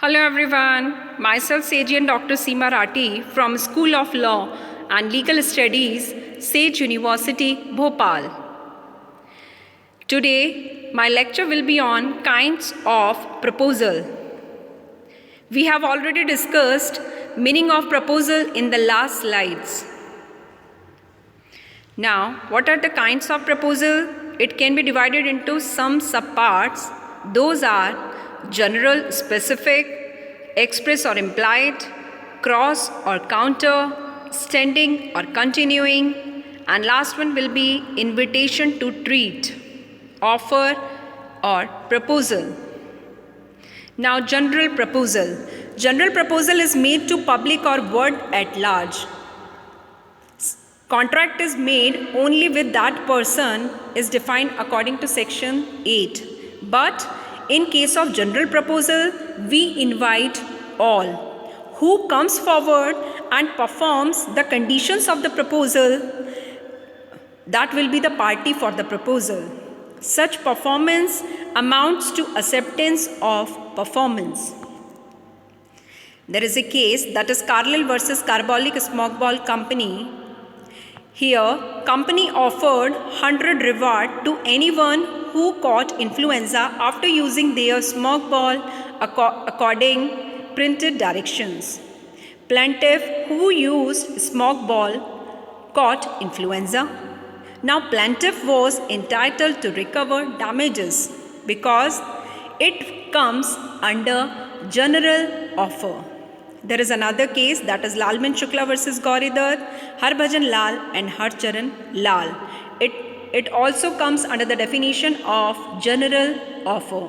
Hello everyone, myself Seji and Dr. Seema Rathi from School of Law and Legal Studies, Sage University, Bhopal. Today, my lecture will be on kinds of proposal. We have already discussed meaning of proposal in the last slides. Now, what are the kinds of proposal? It can be divided into some subparts. Those are general, specific, express or implied, cross or counter, standing or continuing, and last one will be invitation to treat, offer or proposal. Now, general proposal. General proposal is made to public or world at large. Contract is made only with that person is defined according to section 8. But in case of general proposal, we invite all. Who comes forward and performs the conditions of the proposal, that will be the party for the proposal. Such performance amounts to acceptance of performance. There is a case, that is Carlyle versus Carbolic Smoke Ball Company. Here, company offered 100 reward to anyone who caught influenza after using their smoke ball according printed directions. Plaintiff who used smoke ball caught influenza. Now plaintiff was entitled to recover damages because it comes under general offer. There is another case, that is Lalman Shukla versus Gauri Dutt, Harbhajan Lal and Harcharan Lal. It also comes under the definition of general offer.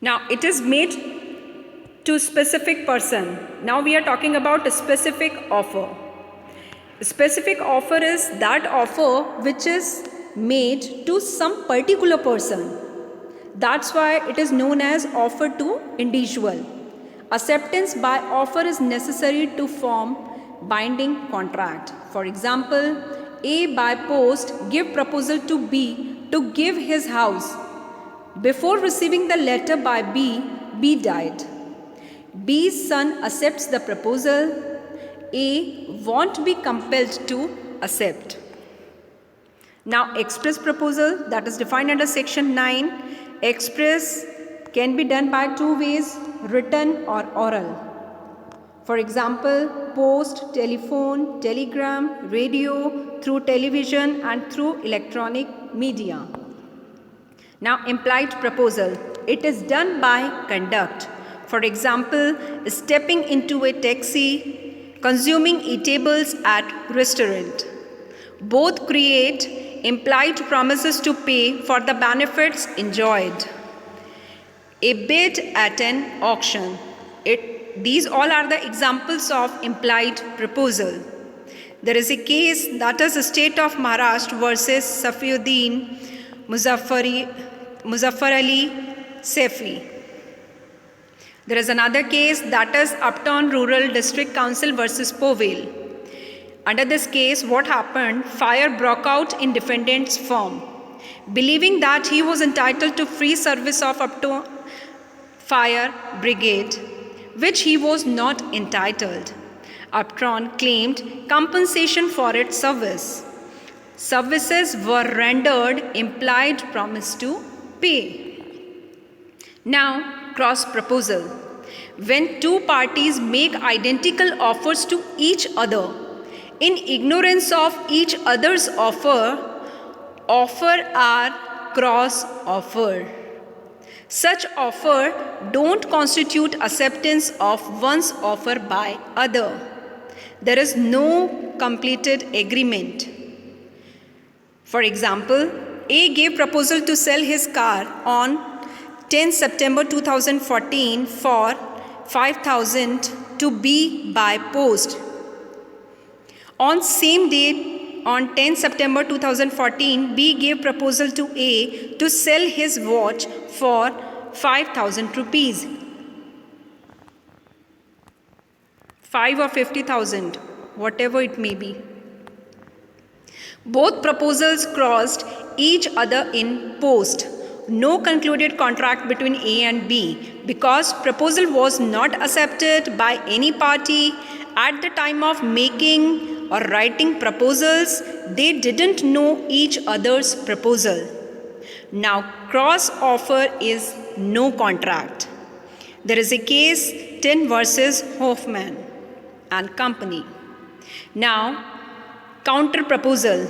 Now it is made to specific person. Now we are talking about a specific offer. A specific offer is that offer which is made to some particular person. That's why it is known as offer to individual. Acceptance by offer is necessary to form binding contract. For example, A by post give proposal to B to give his house. Before receiving the letter by B, B died. B's son accepts the proposal. A won't be compelled to accept. Now, express proposal, that is defined under section 9. Express can be done by two ways, written or oral. For example, post, telephone, telegram, radio, through television and through electronic media. Now, implied proposal, it is done by conduct. For example, stepping into a taxi, consuming eatables at restaurant. Both create implied promises to pay for the benefits enjoyed. A bid at an auction. These all are the examples of implied proposal. There is a case, that is the state of Maharashtra versus Safiuddin Muzaffar Ali Saifi. There is another case, that is Uptown Rural District Council versus Povale. Under this case, what happened? Fire broke out in defendant's firm. Believing that he was entitled to free service of Uptown Fire Brigade, which he was not entitled. Uptown claimed compensation for its service. Services were rendered, implied promise to pay. Now, cross proposal. When two parties make identical offers to each other, in ignorance of each other's offer are cross offer. Such offer don't constitute acceptance of one's offer by other. There is no completed agreement. For example, A gave proposal to sell his car on 10 September 2014 for 5,000 to B by post. On same date, on 10 September 2014, B gave proposal to A to sell his watch for 5,000 rupees. 5 or 50,000, whatever it may be. Both proposals crossed each other in post. No concluded contract between A and B because proposal was not accepted by any party at the time of making or writing proposals. They didn't know each other's proposal. Now, cross offer is no contract. There is a case Tin versus Hoffman and Company. Now, counter proposal.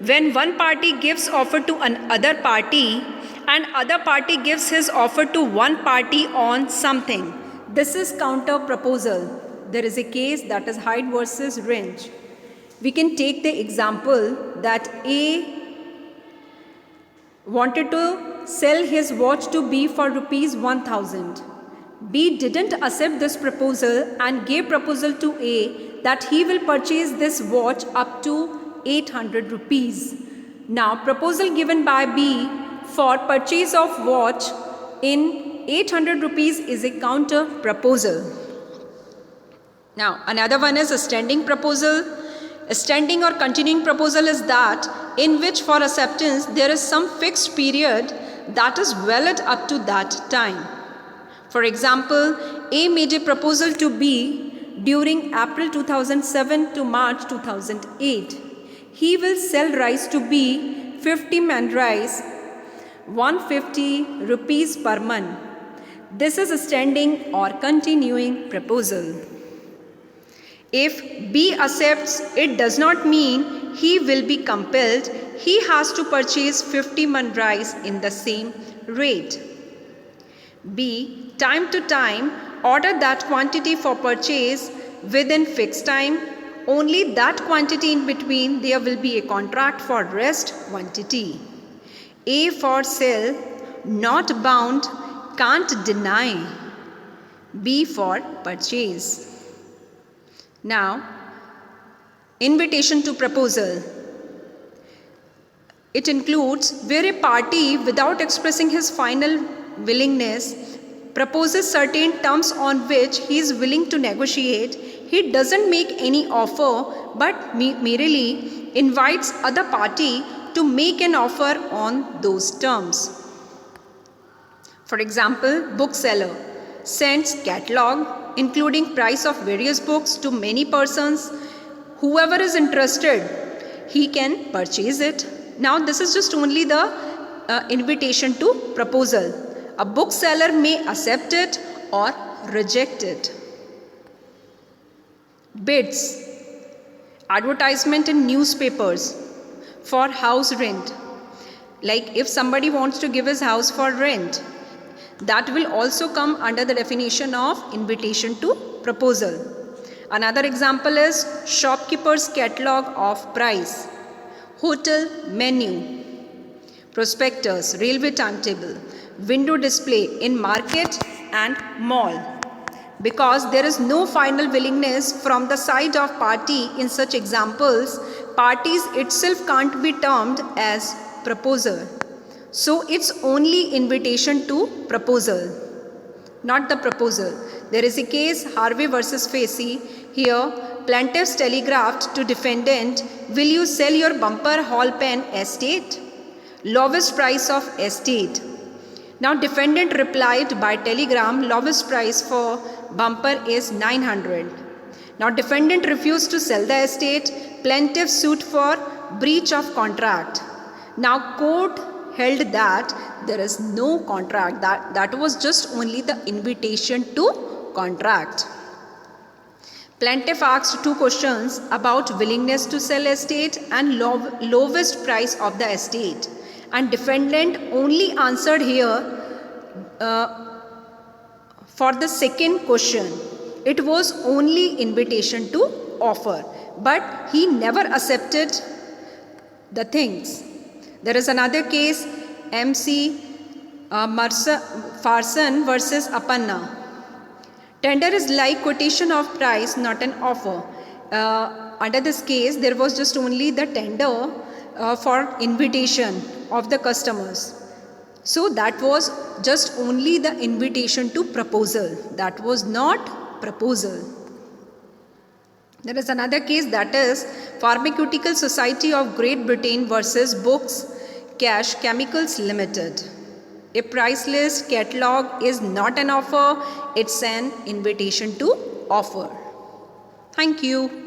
When one party gives offer to another party and other party gives his offer to one party on something. This is counter proposal. There is a case that is Hyde versus Wrench. We can take the example that A wanted to sell his watch to B for rupees 1000. B didn't accept this proposal and gave proposal to A that he will purchase this watch up to 800 rupees. Now proposal given by B for purchase of watch in 800 rupees is a counter proposal. Now another one is a standing proposal. A standing or continuing proposal is that in which for acceptance there is some fixed period that is valid up to that time. For example, A made a proposal to B during April 2007 to March 2008. He will sell rice to B, 50 man rice, 150 rupees per month. This is a standing or continuing proposal. If B accepts, it does not mean he will be compelled. He has to purchase 50 man rice in the same rate. B, time to time, order that quantity for purchase within fixed time. Only that quantity in between there will be a contract for rest quantity. A for sale, not bound, can't deny. B for purchase. Now, invitation to proposal. It includes where a party, without expressing his final willingness, proposes certain terms on which he is willing to negotiate. He doesn't make any offer but merely invites other party to make an offer on those terms. For example, bookseller sends catalog including price of various books to many persons. Whoever is interested, he can purchase it. Now this is just only the invitation to proposal. A bookseller may accept it or reject it. Bids. Advertisement in newspapers for house rent. Like if somebody wants to give his house for rent, that will also come under the definition of invitation to proposal. Another example is shopkeeper's catalog of price, hotel menu, prospectus, railway timetable, window display in market and mall. Because there is no final willingness from the side of party in such examples, parties itself can't be termed as proposal. So it's only invitation to proposal, not the proposal. There is a case Harvey versus Facey. Here, plaintiffs telegraphed to defendant, will you sell your bumper hall pen estate? Lowest price of estate. Now defendant replied by telegram, lowest price for bumper is 900. Now defendant refused to sell the estate. Plaintiff sued for breach of contract. Now court held that there is no contract. That was just only the invitation to contract. Plaintiff asked two questions about willingness to sell estate and lowest price of the estate. And defendant only answered here for the second question. It was only invitation to offer, but he never accepted the things. There is another case, MC Farson versus Apanna. Tender is like quotation of price, not an offer. Under this case, there was just only the tender for invitation of the customers. So that was just only the invitation to proposal. That was not proposal. There is another case, that is Pharmaceutical Society of Great Britain versus Books Cash Chemicals Limited. A price list catalog is not an offer, it's an invitation to offer. Thank you.